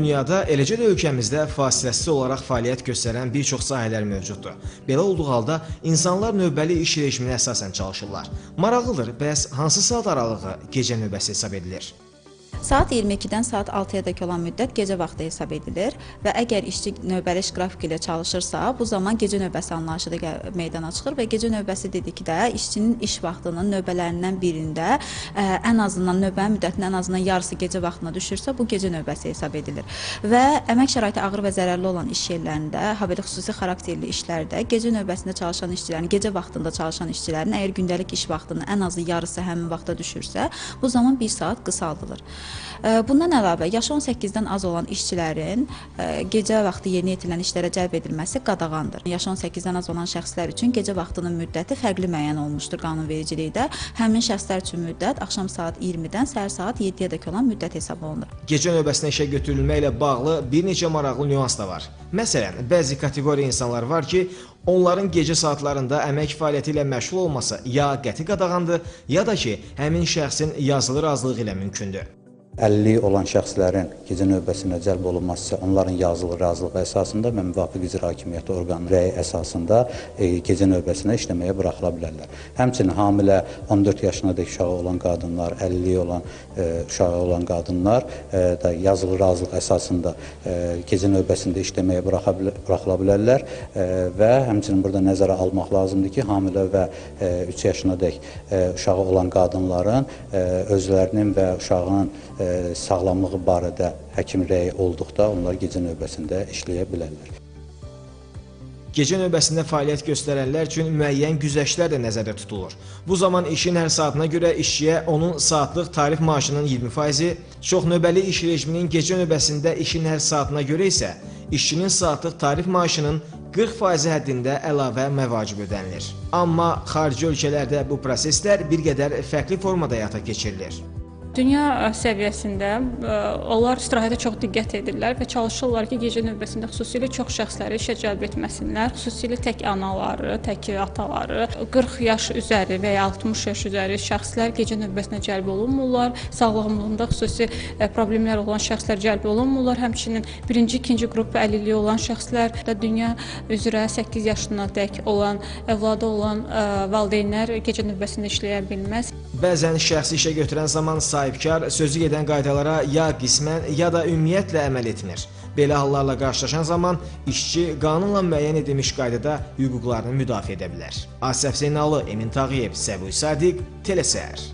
Dünyada, eləcə də ölkəmizdə fasiləsiz olaraq fəaliyyət göstərən bir çox sahələr mövcuddur. Belə olduğu halda insanlar növbəli iş rejiminə əsasən çalışırlar. Maraqlıdır, bəs hansı saat aralığı gecə növbəsi hesab edilir? Saat 22-dən saat 6-ya dək olan müddət gecə vaxtı hesab edilir və əgər işçi növbəli iş qrafiki ilə çalışırsa, bu zaman gecə növbəsi anlayışı da meydana çıxır və gecə növbəsi dedikdə işçinin iş vaxtının növbələrindən birində ən azından növbənin müddətinin ən azından yarısı gecə vaxtına düşürsə, bu gecə növbəsi hesab edilir. Və əmək şəraiti ağır və zərərli olan iş yerlərində, habelə xüsusi xarakterli işlərdə gecə növbəsində çalışan işçilərin, gecə vaxtında çalışan işçilərin əgər gündəlik iş vaxtının ən azı yarısı həmin vaxta düşürsə, bu zaman 1 saat qısaldılır. Bundan əlavə, yaşı 18-dən az olan işçilərin gecə vaxtı yerinə yetirilən işlərə cəlb edilməsi qadağandır. Yaşı 18-dən az olan şəxslər üçün gecə vaxtının müddəti fərqli müəyyən olunmuşdur qanunvericilikdə. Həmin şəxslər üçün müddət axşam saat 20-dən səhər saat 7-yə dək olan müddət hesab olunur. Gecə növbəsinə işə götürülməklə bağlı bir neçə maraqlı nüans da var. Məsələn, bəzi kateqoriya insanlar var ki, onların gecə saatlarında əmək fəaliyyəti ilə məşğul olması ya qəti qadağandır, ya da ki, həmin şəxsin yazılı razılığı ilə mümkündür. 50 olan şəxslərin gecə növbəsinə cəlb olunması onların yazılı razılığı əsasında və müvafiq icra hakimiyyəti orqanının rəyi əsasında gecə növbəsinə işləməyə buraxıla bilərlər. Həmçinin hamilə 14 yaşına dək uşağı olan qadınlar, 50 olan uşağı olan qadınlar da yazılı razılıq əsasında gecə növbəsində işləməyə buraxıla bilərlər və həmçinin burada nəzərə almaq lazımdır ki, hamilə və 3 yaşına dək uşağı olan qadınların özlərinin və uşağının sağlamlığı barədə həkim rəyi olduqda onlar gecə növbəsində işləyə bilərlər. Gecə növbəsində fəaliyyət göstərənlər üçün müəyyən güzəştlər də nəzərdə tutulur. Bu zaman işin hər saatına görə işçiyə onun saatlıq tarif maaşının 20%, çox növbəli iş rejiminin gecə növbəsində işin hər saatına görə isə işçinin saatlıq tarif maaşının 40% həddində əlavə məvacib ödənilir. Amma xarici ölkələrdə bu proseslər bir qədər fərqli formada həyata keçirilir. Dünya səviyyəsində onlar istirahətə çox diqqət edirlər və çalışırlar ki, gecə növbəsində xüsusilə çox şəxsləri işə cəlb etməsinlər. Xüsusilə tək anaları, tək ataları, 40 yaş üzəri və ya 60 yaş üzəri şəxslər gecə növbəsinə cəlb olunmurlar. Sağlamlığında xüsusi problemlər olan şəxslər cəlb olunmurlar. Həmçinin birinci, ikinci qrup əlilliyi olan şəxslər də dünya üzrə 8 yaşına dək olan, övladı olan valideynlər gecə növbəsində işləyə bilməz. Bəzən şəxsi işə götürən zaman sahibkar sözü gedən qaydalara ya qismən, ya da ümumiyyətlə əməl etmir. Belə hallarla qarşılaşan zaman işçi qanunla müəyyən edilmiş qaydada hüquqlarını müdafiə edə bilər. Asəf Zeynallı, Emin Tağıyev, Səbuy Sadiq, Telesəhər.